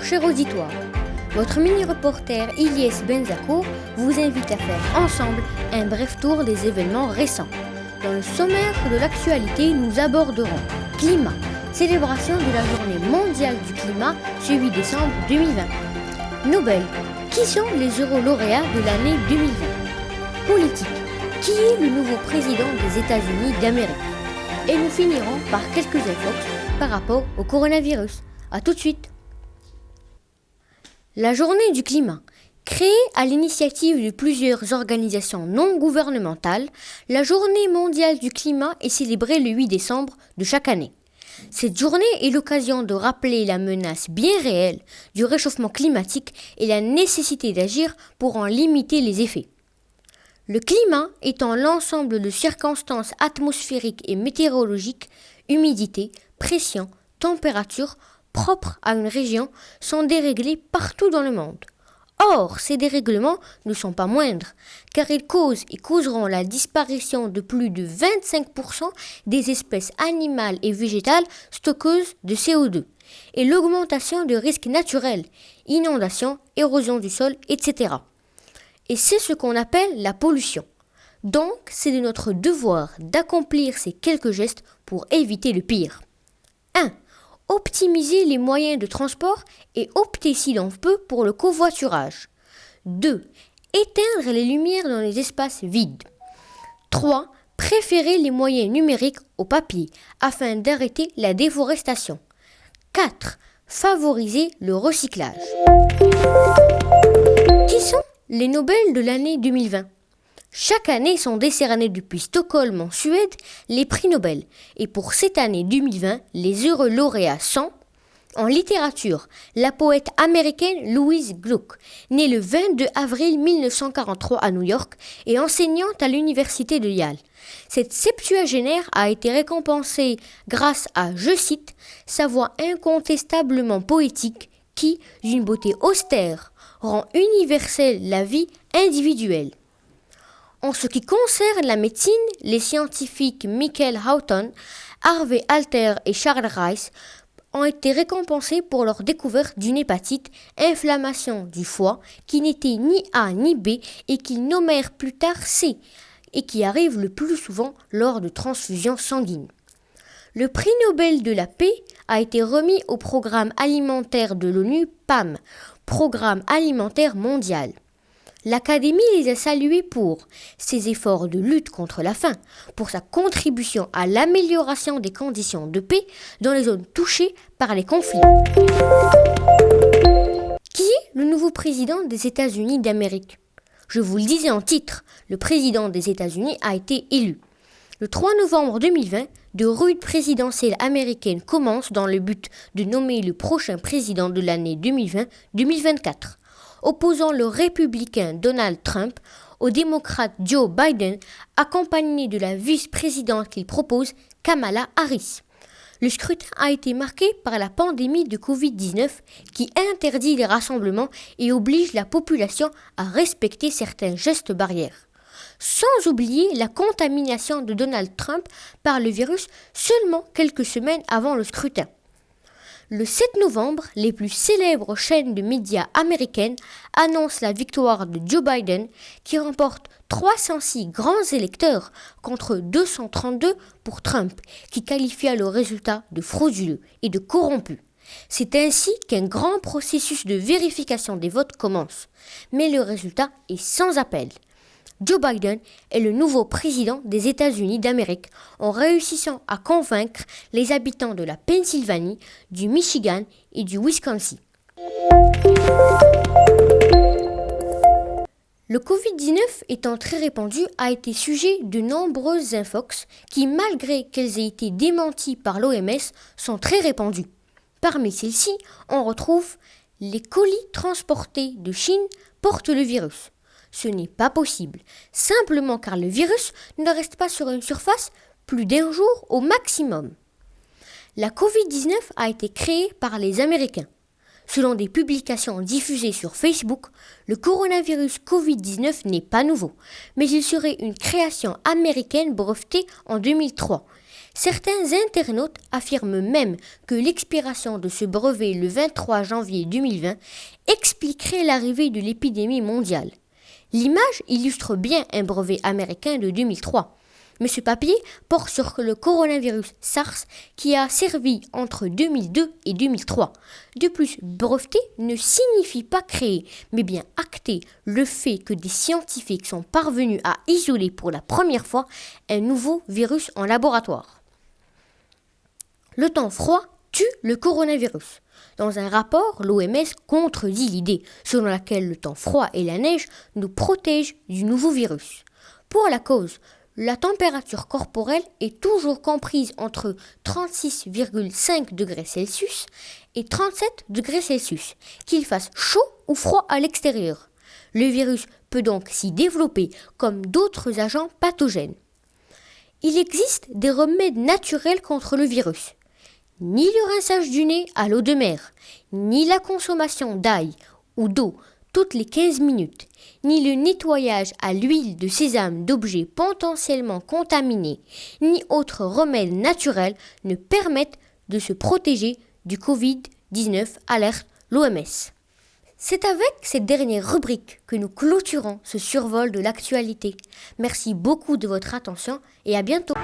cher auditoire. Votre mini-reporter Ilyes Benzakour vous invite à faire ensemble un bref tour des événements récents. Dans le sommaire de l'actualité, nous aborderons climat, célébration de la journée mondiale du climat ce 8 décembre 2020. Nobel, qui sont les heureux lauréats de l'année 2020? Politique, qui est le nouveau président des États-Unis d'Amérique? Et nous finirons par quelques infox par rapport au coronavirus. A tout de suite. La journée du climat. Créée à l'initiative de plusieurs organisations non gouvernementales, la journée mondiale du climat est célébrée le 8 décembre de chaque année. Cette journée est l'occasion de rappeler la menace bien réelle du réchauffement climatique et la nécessité d'agir pour en limiter les effets. Le climat étant l'ensemble de circonstances atmosphériques et météorologiques, humidité, pression, température, propres à une région, sont déréglés partout dans le monde. Or, ces dérèglements ne sont pas moindres, car ils causent et causeront la disparition de plus de 25% des espèces animales et végétales stockeuses de CO2, et l'augmentation de risques naturels, inondations, érosion du sol, etc. Et c'est ce qu'on appelle la pollution. Donc, c'est de notre devoir d'accomplir ces quelques gestes pour éviter le pire. 1. Optimiser les moyens de transport et opter si l'on peut pour le covoiturage. 2. Éteindre les lumières dans les espaces vides. 3. Préférer les moyens numériques au papier afin d'arrêter la déforestation. 4. Favoriser le recyclage. Qui sont les Nobel de l'année 2020? Chaque année sont décernés depuis Stockholm en Suède les prix Nobel. Et pour cette année 2020, les heureux lauréats sont en littérature, la poète américaine Louise Gluck, née le 22 avril 1943 à New York et enseignante à l'université de Yale. Cette septuagénaire a été récompensée grâce à, je cite, sa voix incontestablement poétique qui, d'une beauté austère, rend universelle la vie individuelle. En ce qui concerne la médecine, les scientifiques Michael Houghton, Harvey Alter et Charles Rice ont été récompensés pour leur découverte d'une hépatite, inflammation du foie, qui n'était ni A ni B et qu'ils nommèrent plus tard C, et qui arrive le plus souvent lors de transfusions sanguines. Le prix Nobel de la paix a été remis au programme alimentaire de l'ONU PAM, Programme alimentaire mondial. L'Académie les a salués pour ses efforts de lutte contre la faim, pour sa contribution à l'amélioration des conditions de paix dans les zones touchées par les conflits. Qui est le nouveau président des États-Unis d'Amérique? Je vous le disais en titre, le président des États-Unis a été élu. Le 3 novembre 2020, de rudes présidentielles américaines commencent dans le but de nommer le prochain président de l'année 2020-2024. Opposant le républicain Donald Trump au démocrate Joe Biden, accompagné de la vice-présidente qu'il propose, Kamala Harris. Le scrutin a été marqué par la pandémie de Covid-19 qui interdit les rassemblements et oblige la population à respecter certains gestes barrières. Sans oublier la contamination de Donald Trump par le virus seulement quelques semaines avant le scrutin. Le 7 novembre, les plus célèbres chaînes de médias américaines annoncent la victoire de Joe Biden qui remporte 306 grands électeurs contre 232 pour Trump qui qualifia le résultat de frauduleux et de corrompu. C'est ainsi qu'un grand processus de vérification des votes commence, mais le résultat est sans appel. Joe Biden est le nouveau président des États-Unis d'Amérique en réussissant à convaincre les habitants de la Pennsylvanie, du Michigan et du Wisconsin. Le Covid-19 étant très répandu a été sujet de nombreuses infox qui, malgré qu'elles aient été démenties par l'OMS, sont très répandues. Parmi celles-ci, on retrouve les colis transportés de Chine portent le virus. Ce n'est pas possible, simplement car le virus ne reste pas sur une surface plus d'1 jour au maximum. La Covid-19 a été créée par les Américains. Selon des publications diffusées sur Facebook, le coronavirus Covid-19 n'est pas nouveau, mais il serait une création américaine brevetée en 2003. Certains internautes affirment même que l'expiration de ce brevet le 23 janvier 2020 expliquerait l'arrivée de l'épidémie mondiale. L'image illustre bien un brevet américain de 2003. Mais ce papier porte sur le coronavirus SARS qui a servi entre 2002 et 2003. De plus, breveter ne signifie pas créer, mais bien acter le fait que des scientifiques sont parvenus à isoler pour la première fois un nouveau virus en laboratoire. Le temps froid tue le coronavirus. Dans un rapport, l'OMS contredit l'idée selon laquelle le temps froid et la neige nous protègent du nouveau virus. Pour la cause, la température corporelle est toujours comprise entre 36,5 degrés Celsius et 37 degrés Celsius, qu'il fasse chaud ou froid à l'extérieur. Le virus peut donc s'y développer comme d'autres agents pathogènes. Il existe des remèdes naturels contre le virus. Ni le rinçage du nez à l'eau de mer, ni la consommation d'ail ou d'eau toutes les 15 minutes, ni le nettoyage à l'huile de sésame d'objets potentiellement contaminés, ni autres remèdes naturels ne permettent de se protéger du Covid-19, alerte l'OMS. C'est avec cette dernière rubrique que nous clôturons ce survol de l'actualité. Merci beaucoup de votre attention et à bientôt.